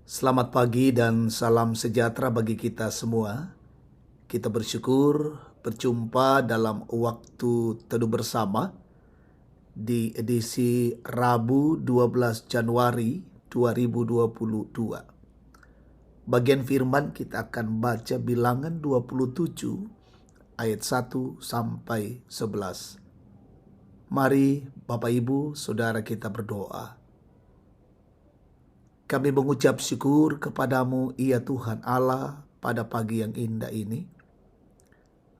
Selamat pagi dan salam sejahtera bagi kita semua. Kita bersyukur berjumpa dalam waktu teduh bersama di edisi Rabu 12 Januari 2022. Bagian firman kita akan baca Bilangan 27 ayat 1 sampai 11. Mari Bapak Ibu Saudara kita berdoa. Kami mengucap syukur kepadamu, ya Tuhan Allah, pada pagi yang indah ini.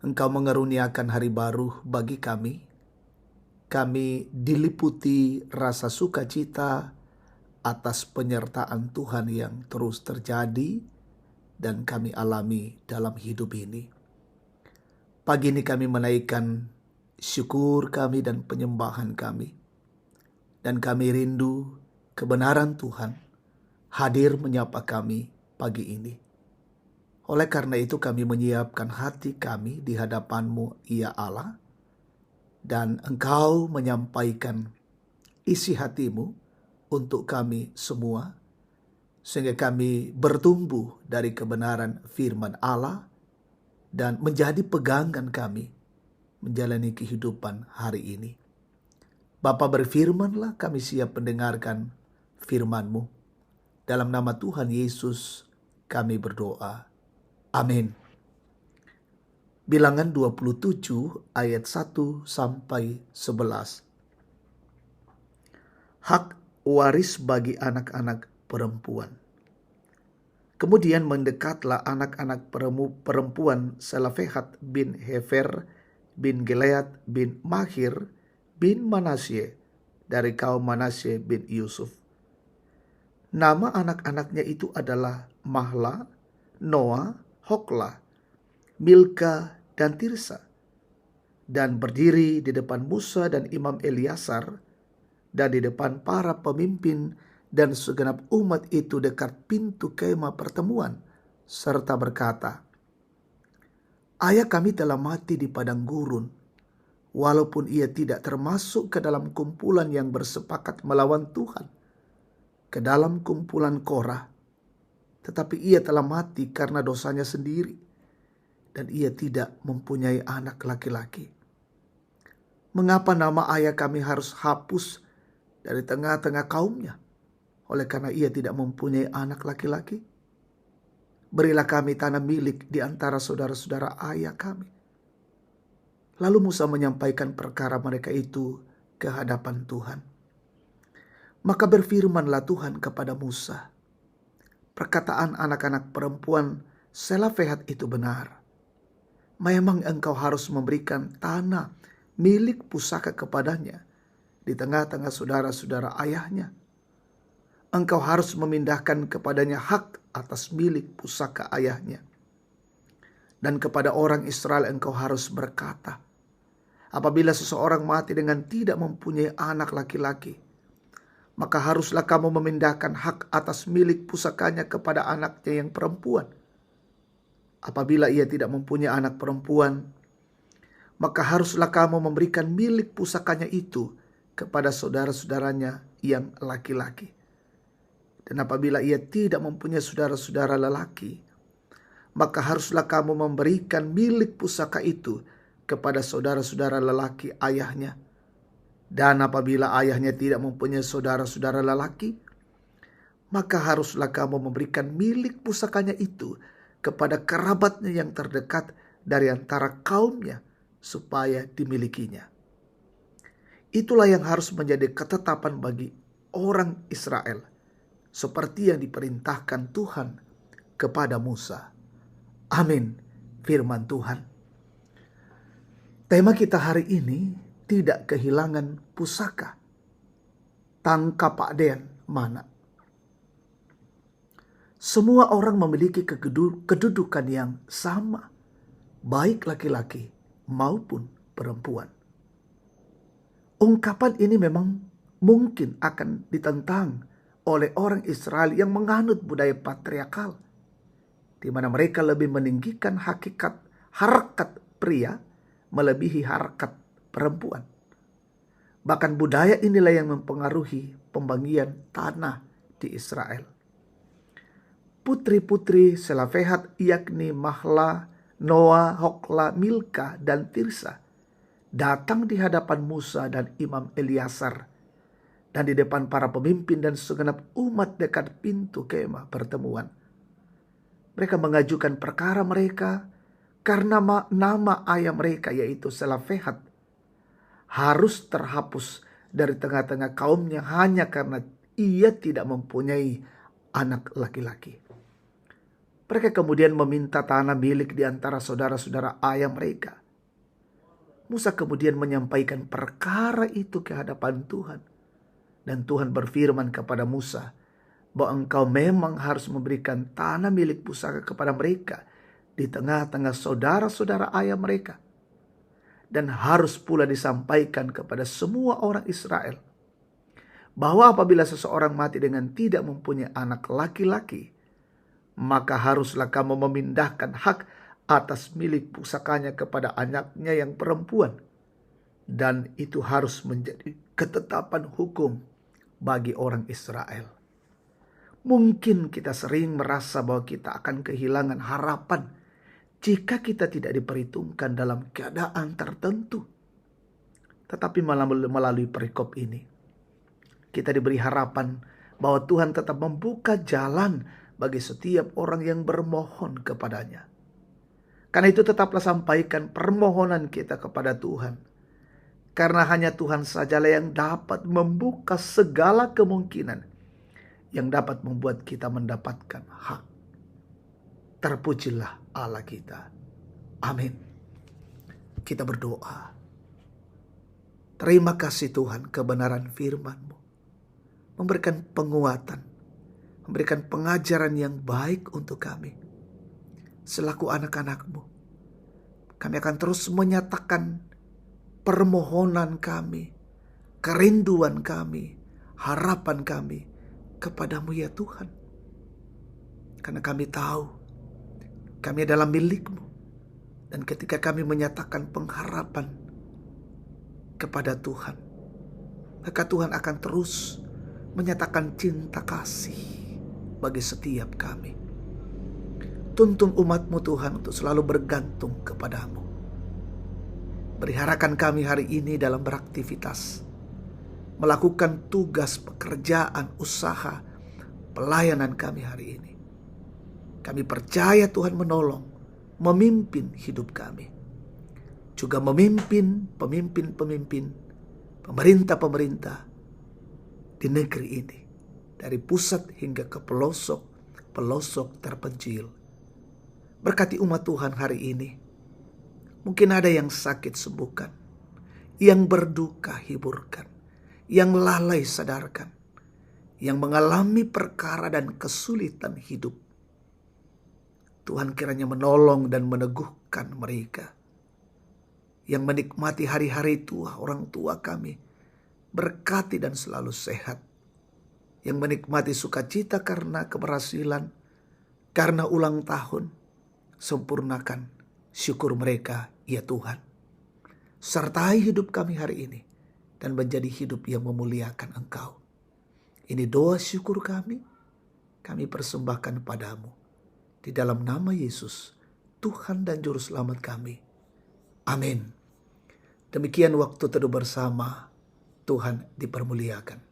Engkau mengaruniakan hari baru bagi kami. Kami diliputi rasa sukacita atas penyertaan Tuhan yang terus terjadi dan kami alami dalam hidup ini. Pagi ini kami menaikkan syukur kami dan penyembahan kami. Dan kami rindu kebenaran Tuhan hadir menyapa kami pagi ini. Oleh karena itu kami menyiapkan hati kami di hadapan-Mu, ya Allah, dan Engkau menyampaikan isi hati-Mu untuk kami semua, sehingga kami bertumbuh dari kebenaran firman Allah dan menjadi pegangan kami menjalani kehidupan hari ini. Bapa, berfirmanlah, kami siap mendengarkan firman-Mu. Dalam nama Tuhan Yesus kami berdoa. Amin. Bilangan 27 ayat 1 sampai 11. Hak waris bagi anak-anak perempuan. Kemudian mendekatlah anak-anak perempuan Selofehad bin Hefer bin Gilead bin Mahir bin Manasye dari kaum Manasye bin Yusuf. Nama anak-anaknya itu adalah Mahla, Noah, Hoklah, Milka, dan Tirsa. Dan berdiri di depan Musa dan Imam Eliasar dan di depan para pemimpin dan segenap umat itu dekat pintu kemah pertemuan, serta berkata, "Ayah kami telah mati di padang gurun, walaupun ia tidak termasuk ke dalam kumpulan yang bersepakat melawan Tuhan, ke dalam kumpulan Korah, tetapi ia telah mati karena dosanya sendiri, dan ia tidak mempunyai anak laki-laki. Mengapa nama ayah kami harus hapus dari tengah-tengah kaumnya, oleh karena ia tidak mempunyai anak laki-laki? Berilah kami tanah milik di antara saudara-saudara ayah kami." Lalu Musa menyampaikan perkara mereka itu ke hadapan Tuhan. Maka berfirmanlah Tuhan kepada Musa, "Perkataan anak-anak perempuan Selofehad itu benar. Memang engkau harus memberikan tanah milik pusaka kepadanya di tengah-tengah saudara-saudara ayahnya. Engkau harus memindahkan kepadanya hak atas milik pusaka ayahnya. Dan kepada orang Israel engkau harus berkata, apabila seseorang mati dengan tidak mempunyai anak laki-laki, maka haruslah kamu memindahkan hak atas milik pusakanya kepada anaknya yang perempuan. Apabila ia tidak mempunyai anak perempuan, maka haruslah kamu memberikan milik pusakanya itu kepada saudara-saudaranya yang laki-laki. Dan apabila ia tidak mempunyai saudara-saudara lelaki, maka haruslah kamu memberikan milik pusaka itu kepada saudara-saudara lelaki ayahnya. Dan apabila ayahnya tidak mempunyai saudara-saudara lelaki, maka haruslah kamu memberikan milik pusakanya itu kepada kerabatnya yang terdekat dari antara kaumnya, supaya dimilikinya. Itulah yang harus menjadi ketetapan bagi orang Israel, seperti yang diperintahkan Tuhan kepada Musa." Amin. Firman Tuhan. Tema kita hari ini, tidak kehilangan pusaka. Tangkap pakdean mana? Semua orang memiliki kedudukan yang sama, baik laki-laki maupun perempuan. Ungkapan ini memang mungkin akan ditentang oleh orang Israel yang menganut budaya patriarkal, di mana mereka lebih meninggikan harakat pria melebihi harakat perempuan. Bahkan budaya inilah yang mempengaruhi pembagian tanah di Israel. putri-putri Selafehat yakni Mahla, Noa, Hokla, Milka, dan Tirsa datang di hadapan Musa dan Imam Eliasar dan di depan para pemimpin dan segenap umat dekat pintu kemah pertemuan. Mereka mengajukan perkara mereka karena nama ayah mereka yaitu Selafehat harus terhapus dari tengah-tengah kaumnya hanya karena ia tidak mempunyai anak laki-laki. Mereka kemudian meminta tanah milik di antara saudara-saudara ayah mereka. Musa kemudian menyampaikan perkara itu ke hadapan Tuhan. Dan Tuhan berfirman kepada Musa bahwa engkau memang harus memberikan tanah milik pusaka kepada mereka di tengah-tengah saudara-saudara ayah mereka. Dan harus pula disampaikan kepada semua orang Israel bahwa apabila seseorang mati dengan tidak mempunyai anak laki-laki, maka haruslah kamu memindahkan hak atas milik pusakanya kepada anaknya yang perempuan. Dan itu harus menjadi ketetapan hukum bagi orang Israel. Mungkin kita sering merasa bahwa kita akan kehilangan harapan jika kita tidak diperhitungkan dalam keadaan tertentu. Tetapi melalui perikop ini, kita diberi harapan bahwa Tuhan tetap membuka jalan bagi setiap orang yang bermohon kepadanya. Karena itu tetaplah sampaikan permohonan kita kepada Tuhan. Karena hanya Tuhan sajalah yang dapat membuka segala kemungkinan yang dapat membuat kita mendapatkan hak. Terpujilah Allah kita. Amin. Kita berdoa. Terima kasih Tuhan kebenaran firman-Mu. Memberikan penguatan. Memberikan pengajaran yang baik untuk kami. Selaku anak-anak-Mu. Kami akan terus menyatakan permohonan kami. Kerinduan kami. Harapan kami kepadamu ya Tuhan. Karena kami tahu kami adalah milik-Mu. Dan ketika kami menyatakan pengharapan kepada Tuhan, maka Tuhan akan terus menyatakan cinta kasih bagi setiap kami. Tuntun umat-Mu Tuhan untuk selalu bergantung kepadamu. Peliharakan kami hari ini dalam beraktivitas, melakukan tugas, pekerjaan, usaha, pelayanan kami hari ini. Kami percaya Tuhan menolong, memimpin hidup kami. Juga memimpin pemimpin-pemimpin, pemerintah-pemerintah di negeri ini. Dari pusat hingga ke pelosok terpencil. Berkati umat Tuhan hari ini. Mungkin ada yang sakit sembuhkan. Yang berduka hiburkan. Yang lalai sadarkan. Yang mengalami perkara dan kesulitan hidup. Tuhan kiranya menolong dan meneguhkan mereka. Yang menikmati hari-hari tua orang tua kami. Berkati dan selalu sehat. Yang menikmati sukacita karena keberhasilan. Karena ulang tahun. Sempurnakan syukur mereka ya Tuhan. Sertai hidup kami hari ini. Dan menjadi hidup yang memuliakan Engkau. Ini doa syukur kami. Kami persembahkan padamu. Di dalam nama Yesus, Tuhan dan Juru Selamat kami. Amin. Demikian waktu teduh bersama. Tuhan dipermuliakan.